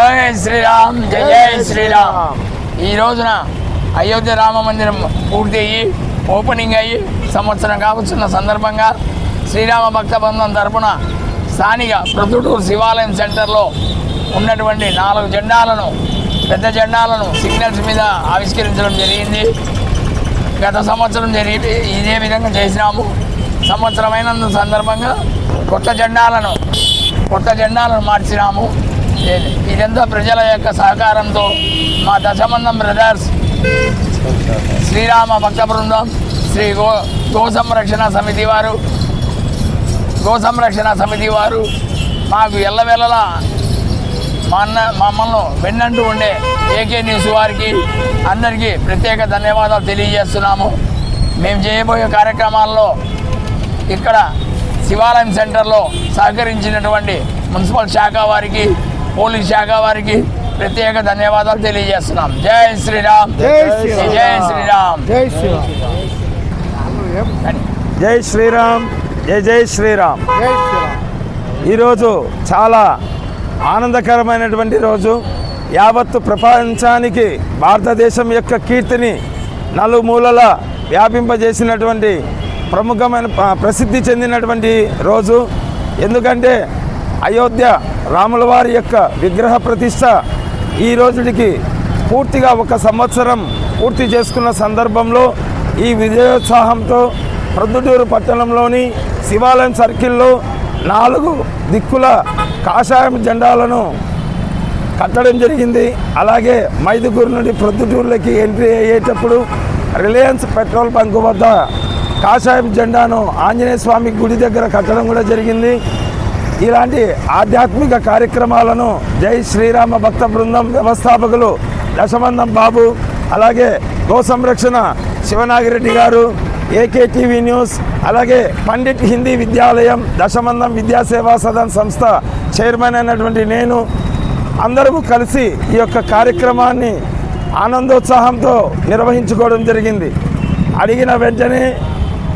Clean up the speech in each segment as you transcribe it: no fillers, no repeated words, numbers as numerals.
జై శ్రీరామ్, జై జై శ్రీరామ్. ఈ రోజున అయోధ్య రామ మందిరం పూర్తి అయ్యి ఓపెనింగ్ అయ్యి సంవత్సరం కావచ్చున్న సందర్భంగా శ్రీరామ భక్త బృందం తరపున స్థానిక ప్రొద్దుటూరు శివాలయం సెంటర్లో ఉన్నటువంటి 4 జెండాలను, పెద్ద జెండాలను సిగ్నల్స్ మీద ఆవిష్కరించడం జరిగింది. గత సంవత్సరం ఇదే విధంగా చేసినాము. సంవత్సరమైన సందర్భంగా కొత్త జెండాలను మార్చినాము. ఇదంతా ప్రజల యొక్క సహకారంతో మా దశమందం బ్రదర్స్, శ్రీరామ భక్త బృందం, శ్రీ గో సంరక్షణ సమితి వారు మాకు ఎల్లవేళలా మమ్మల్ని వెన్నంటూ ఉండే ఏకే న్యూస్ వారికి అందరికీ ప్రత్యేక ధన్యవాదాలు తెలియజేస్తున్నాము. మేము చేయబోయే కార్యక్రమాల్లో ఇక్కడ శివాలయం సెంటర్లో సహకరించినటువంటి మున్సిపల్ శాఖ వారికి, పోలీస్ శాఖ వారికి ప్రత్యేక ధన్యవాదాలు తెలియజేస్తున్నాం. జై శ్రీరామ్, జై శ్రీరామ్, జై శ్రీరామ్, జై శ్రీరామ్, జై జై శ్రీరామ్. ఈరోజు చాలా ఆనందకరమైనటువంటి రోజు. యావత్తు ప్రపంచానికి భారతదేశం యొక్క కీర్తిని నలుమూలల వ్యాపింపజేసినటువంటి ప్రముఖమైన ప్రసిద్ధి చెందినటువంటి రోజు. ఎందుకంటే అయోధ్య రాముల వారి యొక్క విగ్రహ ప్రతిష్ట ఈ రోజుకి పూర్తిగా 1 సంవత్సరం పూర్తి చేసుకున్న సందర్భంలో ఈ విజయోత్సాహంతో ప్రొద్దుటూరు పట్టణంలోని శివాలయం సర్కిల్లో 4 దిక్కుల కాషాయం జెండాలను కట్టడం జరిగింది. అలాగే మైదుగూరు నుండి ప్రొద్దుటూరులోకి ఎంట్రీ అయ్యేటప్పుడు రిలయన్స్ పెట్రోల్ బంక్ వద్ద కాషాయం జెండాను ఆంజనేయ స్వామి గుడి దగ్గర కట్టడం కూడా జరిగింది. ఇలాంటి ఆధ్యాత్మిక కార్యక్రమాలను జై శ్రీరామ భక్త బృందం వ్యవస్థాపకులు దశమందం బాబు, అలాగే గో సంరక్షణ శివనాగిరెడ్డి గారు, ఏకేటీవీ న్యూస్, అలాగే పండిట్ హిందీ విద్యాలయం, దశమందం విద్యాసేవా సదన్ సంస్థ చైర్మన్ అయినటువంటి నేను అందరూ కలిసి ఈ యొక్క కార్యక్రమాన్ని ఆనందోత్సాహంతో నిర్వహించుకోవడం జరిగింది. అడిగిన వెంటనే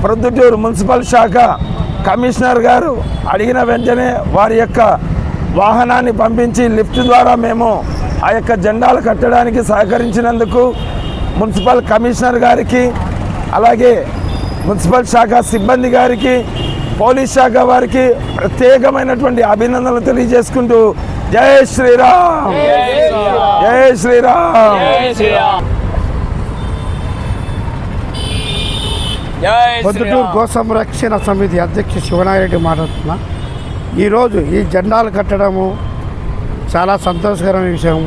ప్రొద్దుటూరు మున్సిపల్ శాఖ కమిషనర్ గారు అడిగిన వెంటనే వారి యొక్క వాహనాన్ని పంపించి లిఫ్ట్ ద్వారా మేము ఆ యొక్క జెండాలు కట్టడానికి సహకరించినందుకు మున్సిపల్ కమిషనర్ గారికి, అలాగే మున్సిపల్ శాఖ సిబ్బంది గారికి, పోలీస్ శాఖ వారికి ప్రత్యేకమైనటువంటి అభినందనలు తెలియజేసుకుంటూ జై శ్రీరామ్, జై శ్రీరామ్. పొద్దుటూరు గో సంరక్షణ సమితి అధ్యక్షుడు శివనాగిరెడ్డి మాట్లాడుతున్నా. ఈరోజు ఈ జెండాలు కట్టడము చాలా సంతోషకరమైన విషయం.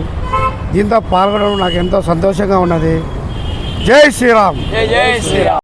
దీంతో పాల్గొనడం నాకు ఎంతో సంతోషంగా ఉన్నది. జై శ్రీరామ్, జై శ్రీరామ్.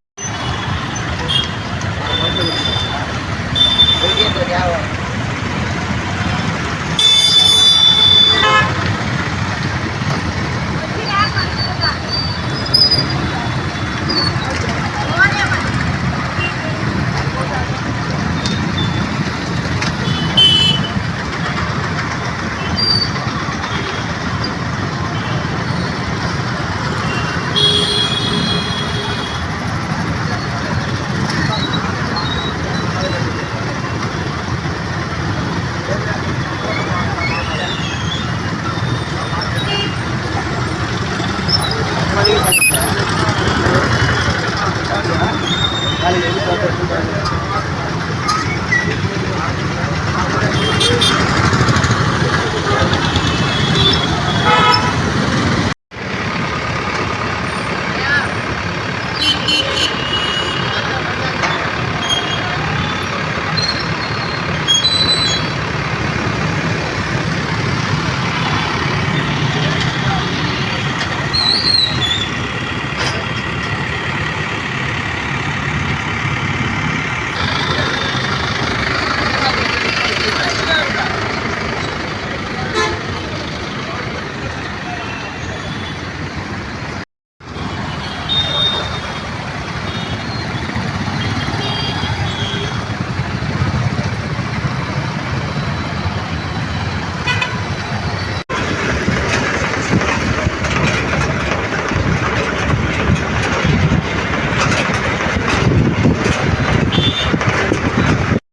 Vale,